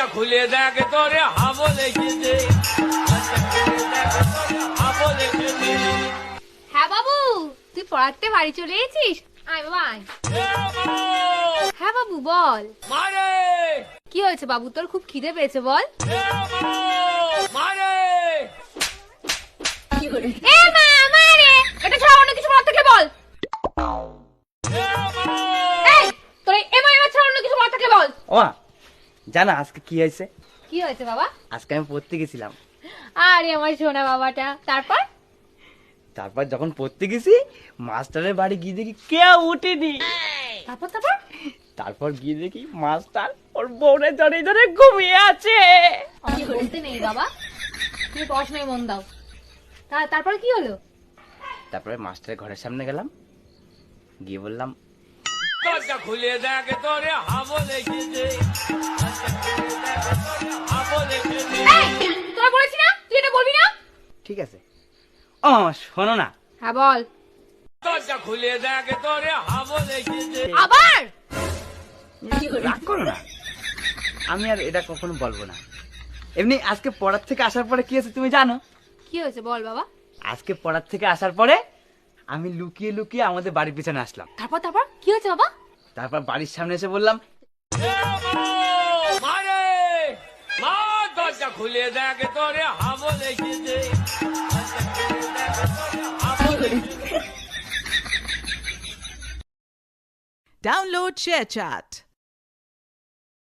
দরজা খুলে দেখ তোরে হাবো লেগেছে, হাবো লেগেছে। হ্যাঁ বাবু, তুই পড়াতে বাড়ি চলে এসেছিস? আয় বাবা আয়। হ্যাঁ বাবু বল, মারে কি হয়েছে বাবু, তোর খুব খিদে পেয়েছে বল। মারে এ মা মারে, এটা ছাড়া অন্য কিছু বলার থাকলে বল। এই তোর এ মা এবার ছাড়া অন্য কিছু বলার থাকলে বল। ও জানা আজকে কি হয়েছে? কি হয়েছে বাবা? আজকে আমি পড়তে গেছিলাম, আরে আমার সোনা বাবাটা। তারপর যখন পড়তে গেছি মাস্টারের বাড়ি গিয়ে দেখি কেউ উঠেনি। তারপর তারপর তারপর গিয়ে দেখি মাস্টার ওর বউরে ধরে ধরে ঘুমিয়ে আছে। আমি বলতে নেই বাবা, তুমি পড়াশোনায় মন দাও। তারপর কি হলো? তারপরে মাস্টারের ঘরের সামনে গেলাম, গিয়ে বললাম দরজা খুলে দেখ তোরে হাবো লেগেছে, হাবো লেগেছে। এই তোরা বলেছি না তুই এটা বলবি না। ঠিক আছে। ও শোনো না, হ্যাঁ বল। দরজা খুলে দেখ তোরে হাবো লেগেছে। আবার রাগ করো না, আমি আর এটা কখনো বলবো না। এমনি আজকে পড়ার থেকে আসার পরে কি হয়েছে তুমি জানো? কি হয়েছে বল বাবা। আজকে পড়ার থেকে আসার পরে আমি লুকিয়ে লুকিয়ে আমাদের বাড়ির পিছনে আসলাম। তারপর কি হয়েছে বাবা? তারপর বাড়ির সামনে এসে বললাম মারে মা, দরজা খুলে দেখ তোরে হাবো লেগেছে, হাবো লেগেছে। Download ShareChat.